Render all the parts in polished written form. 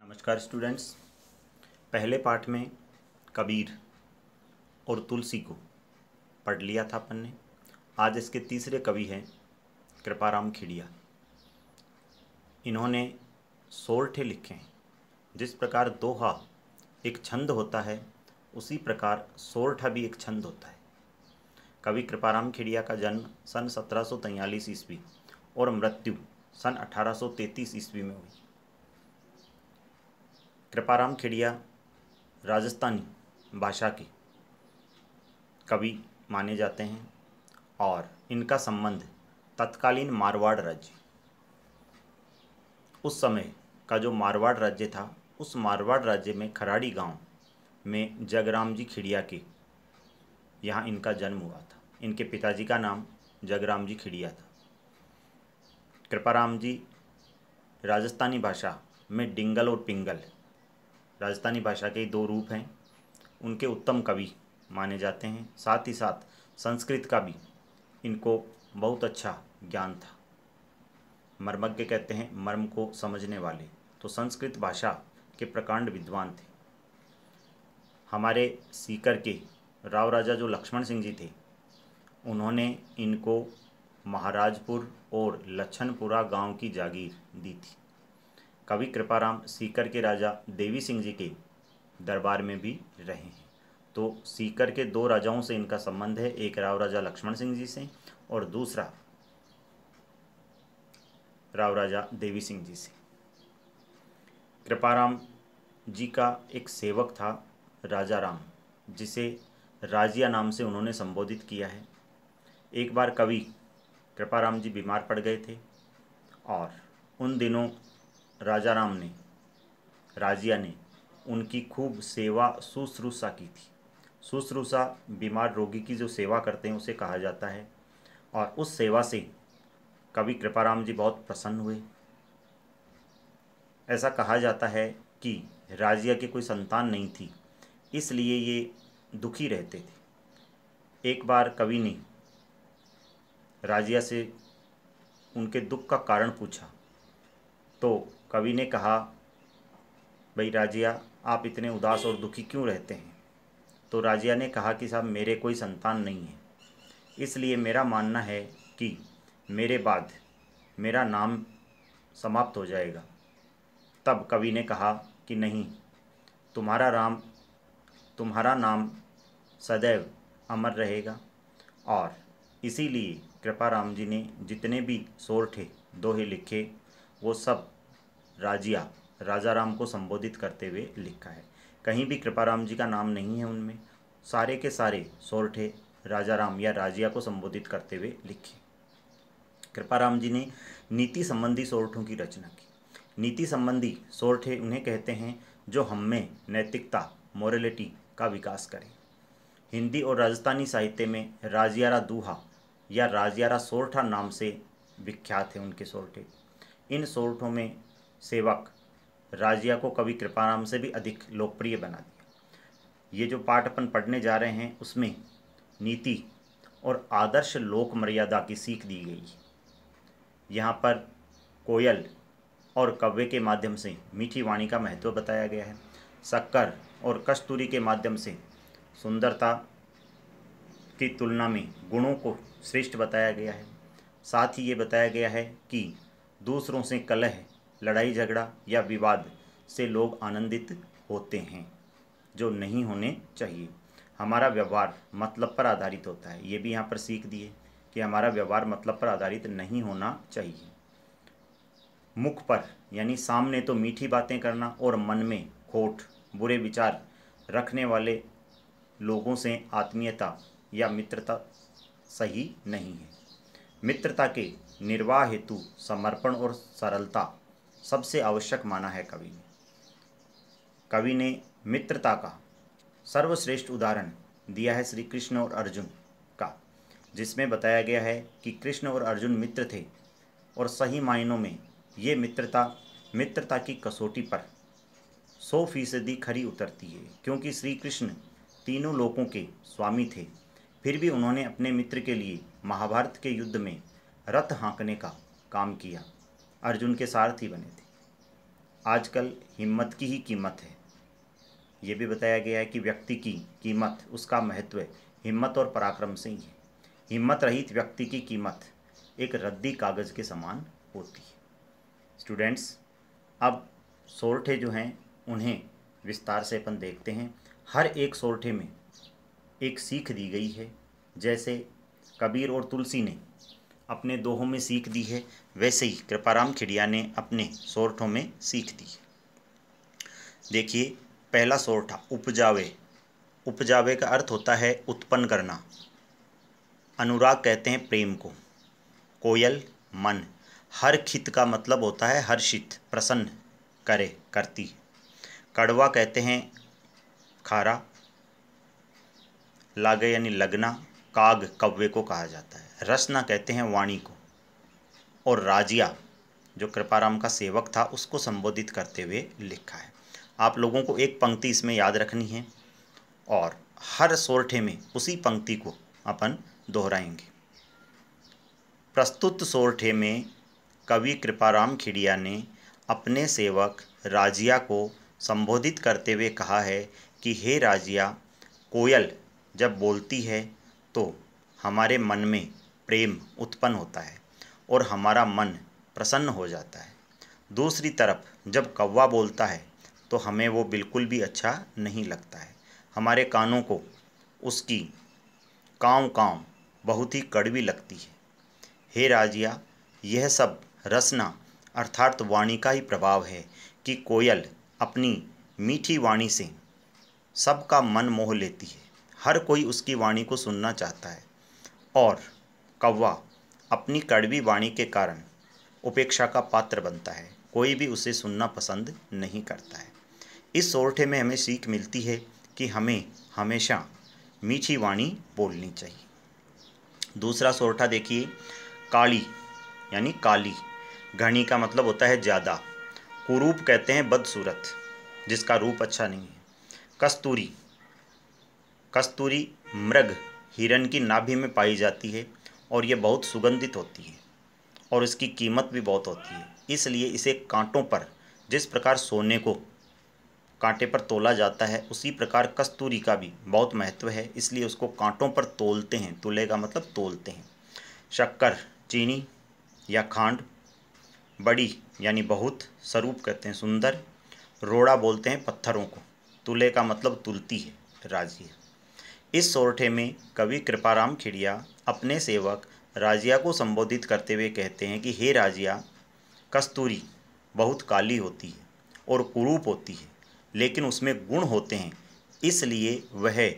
नमस्कार स्टूडेंट्स। पहले पाठ में कबीर और तुलसी को पढ़ लिया था अपन ने। आज इसके तीसरे कवि हैं कृपाराम खेड़िया। इन्होंने सोरठे लिखे हैं। जिस प्रकार दोहा एक छंद होता है उसी प्रकार सोरठा भी एक छंद होता है। कवि कृपाराम खेड़िया का जन्म सन 1743 ईस्वी और मृत्यु सन 1833 ईस्वी में हुई। कृपाराम खेड़िया राजस्थानी भाषा के कवि माने जाते हैं और इनका संबंध तत्कालीन मारवाड़ राज्य, उस समय का जो मारवाड़ राज्य था, उस मारवाड़ राज्य में खराड़ी गांव में जगराम जी खेड़िया के यहाँ इनका जन्म हुआ था। इनके पिताजी का नाम जगराम जी खेड़िया था। कृपाराम जी राजस्थानी भाषा में डिंगल और पिंगल, राजस्थानी भाषा के दो रूप हैं, उनके उत्तम कवि माने जाते हैं। साथ ही साथ संस्कृत का भी इनको बहुत अच्छा ज्ञान था। मर्मज्ञ कहते हैं मर्म को समझने वाले, तो संस्कृत भाषा के प्रकांड विद्वान थे। हमारे सीकर के राव राजा जो लक्ष्मण सिंह जी थे, उन्होंने इनको महाराजपुर और लच्छनपुरा गांव की जागीर दी थी। कवि कृपाराम सीकर के राजा देवी सिंह जी के दरबार में भी रहे हैं। तो सीकर के दो राजाओं से इनका संबंध है, एक राव राजा लक्ष्मण सिंह जी से और दूसरा राव राजा देवी सिंह जी से। कृपाराम जी का एक सेवक था राजा राम, जिसे राजिया नाम से उन्होंने संबोधित किया है। एक बार कवि कृपाराम जी बीमार पड़ गए थे और उन दिनों राजा राम ने, राजिया ने उनकी खूब सेवा शुश्रूषा की थी। शुश्रूषा बीमार रोगी की जो सेवा करते हैं उसे कहा जाता है, और उस सेवा से कवि कृपाराम जी बहुत प्रसन्न हुए। ऐसा कहा जाता है कि राजिया की कोई संतान नहीं थी, इसलिए ये दुखी रहते थे। एक बार कवि ने राजिया से उनके दुख का कारण पूछा, तो कवि ने कहा, भाई राजिया, आप इतने उदास और दुखी क्यों रहते हैं? तो राजिया ने कहा कि साहब, मेरे कोई संतान नहीं है, इसलिए मेरा मानना है कि मेरे बाद मेरा नाम समाप्त हो जाएगा। तब कवि ने कहा कि नहीं, तुम्हारा नाम सदैव अमर रहेगा। और इसीलिए कृपाराम जी ने जितने भी सोरठे दोहे लिखे वो सब राजिया राजा राम को संबोधित करते हुए लिखा है। कहीं भी कृपाराम जी का नाम नहीं है उनमें, सारे के सारे सोरठे राजा राम या राजिया को संबोधित करते हुए लिखे। कृपाराम जी ने नीति संबंधी सोरठों की रचना की। नीति संबंधी सोरठे उन्हें कहते हैं जो हम में नैतिकता, मोरलिटी का विकास करें। हिंदी और राजस्थानी साहित्य में राजियारा दूहा या राजियारा सोरठा नाम से विख्यात है उनके सोरठे। इन सोरठों में सेवक राजिया को कवि कृपाराम से भी अधिक लोकप्रिय बना दिया। ये जो पाठ अपन पढ़ने जा रहे हैं उसमें नीति और आदर्श लोक मर्यादा की सीख दी गई है। यहाँ पर कोयल और कव्वे के माध्यम से मीठी वाणी का महत्व बताया गया है। शक्कर और कस्तूरी के माध्यम से सुंदरता की तुलना में गुणों को श्रेष्ठ बताया गया है। साथ ही ये बताया गया है कि दूसरों से कलह, लड़ाई झगड़ा या विवाद से लोग आनंदित होते हैं, जो नहीं होने चाहिए। हमारा व्यवहार मतलब पर आधारित होता है। ये भी यहाँ पर सीख दी है कि हमारा व्यवहार मतलब पर आधारित नहीं होना चाहिए। मुख पर यानी सामने तो मीठी बातें करना और मन में खोट, बुरे विचार रखने वाले लोगों से आत्मीयता या मित्रता सही नहीं है। मित्रता के निर्वाह हेतु समर्पण और सरलता सबसे आवश्यक माना है कवि ने। कवि ने मित्रता का सर्वश्रेष्ठ उदाहरण दिया है श्री कृष्ण और अर्जुन का, जिसमें बताया गया है कि कृष्ण और अर्जुन मित्र थे और सही मायनों में ये मित्रता की कसौटी पर 100% खरी उतरती है, क्योंकि श्री कृष्ण तीनों लोकों के स्वामी थे, फिर भी उन्होंने अपने मित्र के लिए महाभारत के युद्ध में रथ हाँकने का काम किया, अर्जुन के सारथी बने थे। आजकल हिम्मत की ही कीमत है। ये भी बताया गया है कि व्यक्ति की कीमत, उसका महत्व हिम्मत और पराक्रम से ही है। हिम्मत रहित व्यक्ति की कीमत एक रद्दी कागज़ के समान होती है। स्टूडेंट्स, अब सोरठे जो हैं उन्हें विस्तार से अपन देखते हैं। हर एक सोरठे में एक सीख दी गई है। जैसे कबीर और तुलसी ने अपने दोहों में सीख दी है, वैसे ही कृपाराम खिड़िया ने अपने सोरठों में सीख दी है। देखिए, पहला सोरठा उपजावे। उपजावे का अर्थ होता है उत्पन्न करना। अनुराग कहते हैं प्रेम को। कोयल मन। हर खित का मतलब होता है हर्षित, प्रसन्न करे, करती। कड़वा कहते हैं खारा। लागे यानी लगना। काग कव्वे को कहा जाता है। रसना कहते हैं वाणी को। और राजिया जो कृपाराम का सेवक था उसको संबोधित करते हुए लिखा है। आप लोगों को एक पंक्ति इसमें याद रखनी है और हर सोरठे में उसी पंक्ति को अपन दोहराएंगे। प्रस्तुत सोरठे में कवि कृपाराम खिड़िया ने अपने सेवक राजिया को संबोधित करते हुए कहा है कि हे राजिया, कोयल जब बोलती है तो हमारे मन में प्रेम उत्पन्न होता है और हमारा मन प्रसन्न हो जाता है। दूसरी तरफ जब कौवा बोलता है तो हमें वो बिल्कुल भी अच्छा नहीं लगता है। हमारे कानों को उसकी काँव काँव बहुत ही कड़वी लगती है। हे राजिया, यह सब रसना अर्थात वाणी का ही प्रभाव है कि कोयल अपनी मीठी वाणी से सबका मन मोह लेती है। हर कोई उसकी वाणी को सुनना चाहता है और कौवा अपनी कड़वी वाणी के कारण उपेक्षा का पात्र बनता है। कोई भी उसे सुनना पसंद नहीं करता है। इस सोरठे में हमें सीख मिलती है कि हमें हमेशा मीठी वाणी बोलनी चाहिए। दूसरा सोरठा देखिए, काली यानी काली। घनी का मतलब होता है ज़्यादा। कुरूप कहते हैं बदसूरत, जिसका रूप अच्छा नहीं है। कस्तूरी। कस्तूरी मृग हिरण की नाभि में पाई जाती है और ये बहुत सुगंधित होती है और इसकी कीमत भी बहुत होती है। इसलिए इसे कांटों पर, जिस प्रकार सोने को कांटे पर तोला जाता है, उसी प्रकार कस्तूरी का भी बहुत महत्व है, इसलिए उसको कांटों पर तोलते हैं। तुले का मतलब तोलते हैं। शक्कर चीनी या खांड। बड़ी यानी बहुत। स्वरूप कहते हैं सुंदर। रोड़ा बोलते हैं पत्थरों को। तुले का मतलब तुलती है, राजिया। इस सोरठे में कवि कृपाराम खिड़िया अपने सेवक राजिया को संबोधित करते हुए कहते हैं कि हे राजिया, कस्तूरी बहुत काली होती है और कुरूप होती है, लेकिन उसमें गुण होते हैं, इसलिए वह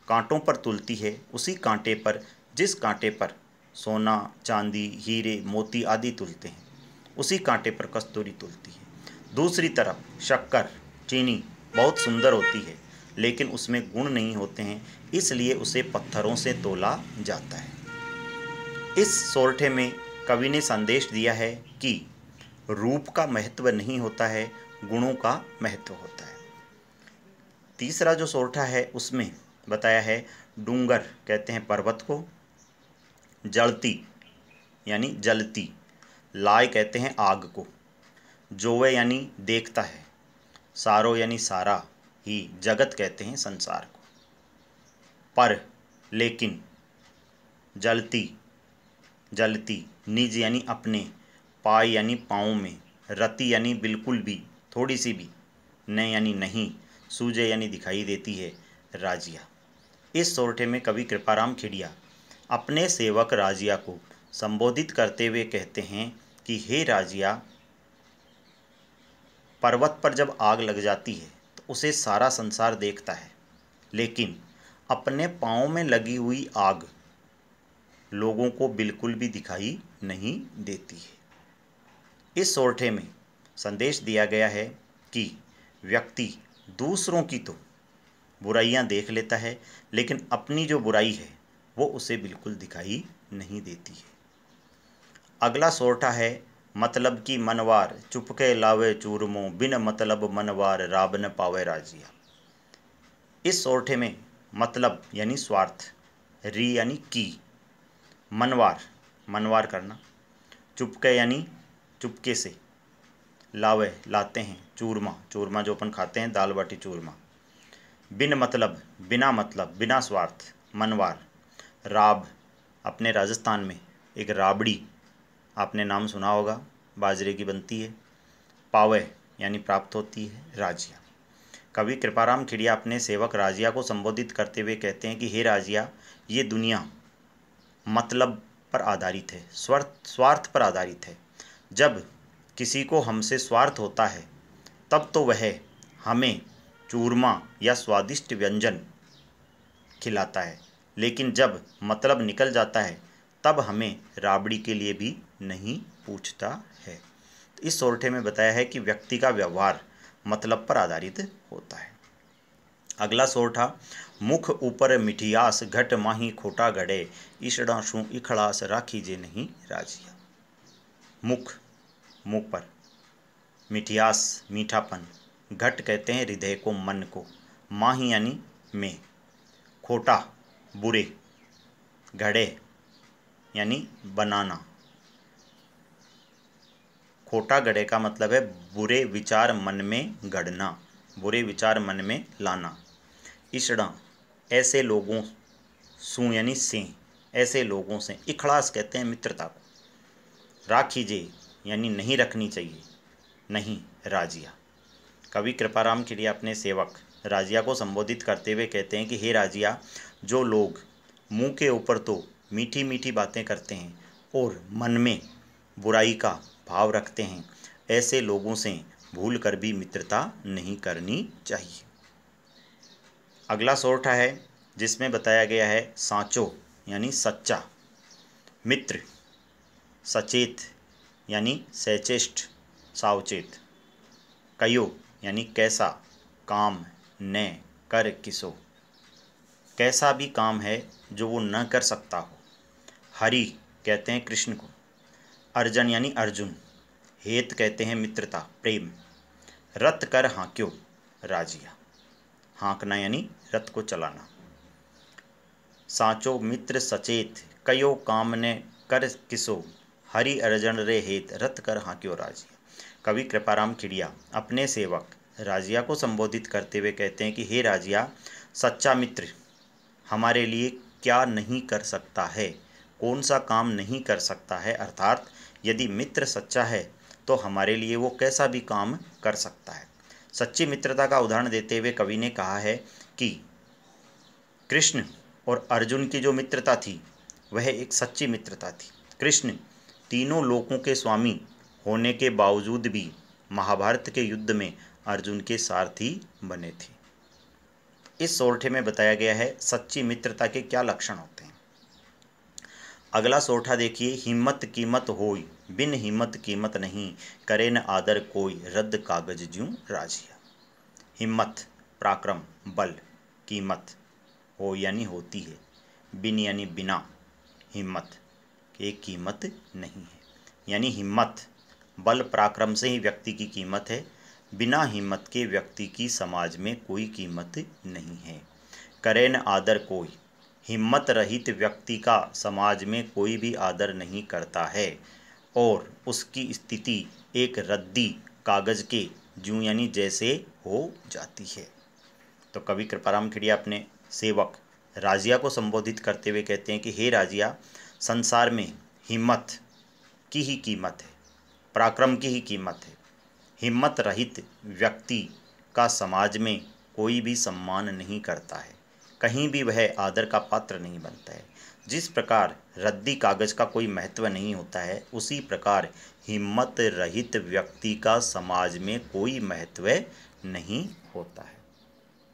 कांटों पर तुलती है। उसी कांटे पर, जिस कांटे पर सोना चांदी हीरे मोती आदि तुलते हैं, उसी कांटे पर कस्तूरी तुलती है। दूसरी तरफ शक्कर चीनी बहुत सुंदर होती है, लेकिन उसमें गुण नहीं होते हैं, इसलिए उसे पत्थरों से तोला जाता है। इस सोरठे में कवि ने संदेश दिया है कि रूप का महत्व नहीं होता है, गुणों का महत्व होता है। तीसरा जो सोरठा है उसमें बताया है डूंगर कहते हैं पर्वत को। जलती यानी जलती। लाय कहते हैं आग को। जोवे यानी देखता है। सारो यानी सारा ही जगत कहते हैं संसार को। पर लेकिन जलती जलती। निज यानी अपने। पाय यानी पाँव में। रति यानी बिल्कुल भी, थोड़ी सी भी। न यानी नहीं। सूझे यानी दिखाई देती है, राजिया। इस सोरठे में कवि कृपाराम खिड़िया अपने सेवक राजिया को संबोधित करते हुए कहते हैं कि हे राजिया, पर्वत पर जब आग लग जाती है तो उसे सारा संसार देखता है, लेकिन अपने पाँव में लगी हुई आग लोगों को बिल्कुल भी दिखाई नहीं देती है। इस सोरठे में संदेश दिया गया है कि व्यक्ति दूसरों की तो बुराइयां देख लेता है, लेकिन अपनी जो बुराई है वो उसे बिल्कुल दिखाई नहीं देती है। अगला सोरठा है मतलब की मनवार। चुपके लावे चूरमो, बिन मतलब मनवार राब न पावे राजिया। इस सोरठे में मतलब यानी स्वार्थ। री यानी की। मनवार मनवार करना। चुपके यानी चुपके से। लावे लाते हैं, चूरमा चूरमा जो अपन खाते हैं, दाल बाटी चूरमा। बिन मतलब बिना मतलब, बिना स्वार्थ, मनवार। राब अपने राजस्थान में एक राबड़ी आपने नाम सुना होगा, बाजरे की बनती है। पावे यानी प्राप्त होती है, राजिया। कवि कृपाराम खिड़िया अपने सेवक राजिया को संबोधित करते हुए कहते हैं कि हे राजिया, ये दुनिया मतलब पर आधारित है, स्वार्थ पर आधारित है। जब किसी को हमसे स्वार्थ होता है तब तो वह हमें चूरमा या स्वादिष्ट व्यंजन खिलाता है, लेकिन जब मतलब निकल जाता है तब हमें राबड़ी के लिए भी नहीं पूछता है। इस सोरठे में बताया है कि व्यक्ति का व्यवहार मतलब पर आधारित होता है। अगला सोरठा, मुख ऊपर मिठियास घट माही खोटा गड़े, ईसड़ा शू इखड़ास राखी जे नहीं राजिया। मुख मुख पर, मिठियास मीठापन, घट कहते हैं हृदय को, मन को, माही यानी में, खोटा बुरे, घड़े यानी बनाना। खोटा गड़े का मतलब है बुरे विचार मन में गढ़ना, बुरे विचार मन में लाना। इशड़ा ऐसे लोगों, सू यानी से, ऐसे लोगों से। इखड़ास कहते हैं मित्रता को। राखीजे यानी नहीं रखनी चाहिए, नहीं राजिया। कवि कृपाराम खिड़िया अपने सेवक राजिया को संबोधित करते हुए कहते हैं कि हे राजिया, जो लोग मुंह के ऊपर तो मीठी मीठी बातें करते हैं और मन में बुराई का भाव रखते हैं, ऐसे लोगों से भूल कर भी मित्रता नहीं करनी चाहिए। अगला सोरठा है जिसमें बताया गया है साँचो यानी सच्चा, मित्र सचेत यानी सचेष्ट सावचेत, कयो यानी कैसा, काम न कर किसो, कैसा भी काम है जो वो न कर सकता हो। हरि कहते हैं कृष्ण को। अर्जन यानी अर्जुन। हेत कहते हैं मित्रता, प्रेम। रत कर हाँक्यो राजिया, हाँकना यानी रथ को चलाना। साँचो मित्र सचेत, कयो काम ने कर किसो, हरि अर्जन रे हेत रत कर हाँक्यो राजिया। कवि कृपाराम खिड़िया अपने सेवक राजिया को संबोधित करते हुए कहते हैं कि हे राजिया, सच्चा मित्र हमारे लिए क्या नहीं कर सकता है, कौन सा काम नहीं कर सकता है, अर्थात यदि मित्र सच्चा है तो हमारे लिए वो कैसा भी काम कर सकता है। सच्ची मित्रता का उदाहरण देते हुए कवि ने कहा है कि कृष्ण और अर्जुन की जो मित्रता थी वह एक सच्ची मित्रता थी। कृष्ण तीनों लोकों के स्वामी होने के बावजूद भी महाभारत के युद्ध में अर्जुन के सारथी बने थे। इस सोरठे में बताया गया है सच्ची मित्रता के क्या लक्षण होते हैं। अगला सोरठा देखिए, हिम्मत कीमत होई बिन हिम्मत कीमत नहीं, करे न आदर कोई रद्द कागज ज्यों राजिया। हिम्मत पराक्रम बल, कीमत हो यानी होती है, बिन यानी बिना, हिम्मत की कीमत नहीं है। यानी हिम्मत बल पराक्रम से ही व्यक्ति की कीमत है, बिना हिम्मत के व्यक्ति की समाज में कोई कीमत नहीं है। करे न आदर कोई, हिम्मत रहित व्यक्ति का समाज में कोई भी आदर नहीं करता है और उसकी स्थिति एक रद्दी कागज के ज्यों यानी जैसे हो जाती है। तो कवि कृपाराम खिड़िया अपने सेवक राजिया को संबोधित करते हुए कहते हैं कि हे राजिया, संसार में हिम्मत की ही कीमत है, पराक्रम की ही कीमत है। हिम्मत रहित व्यक्ति का समाज में कोई भी सम्मान नहीं करता है, कहीं भी वह आदर का पात्र नहीं बनता है। जिस प्रकार रद्दी कागज का कोई महत्व नहीं होता है, उसी प्रकार हिम्मत रहित व्यक्ति का समाज में कोई महत्व नहीं होता है।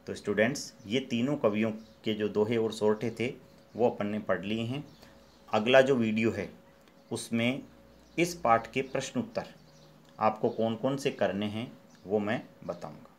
तो स्टूडेंट्स, ये तीनों कवियों के जो दोहे और सोरठे थे वो अपन ने पढ़ लिए हैं। अगला जो वीडियो है उसमें इस पाठ के प्रश्न उत्तर आपको कौन कौन से करने हैं वो मैं बताऊंगा।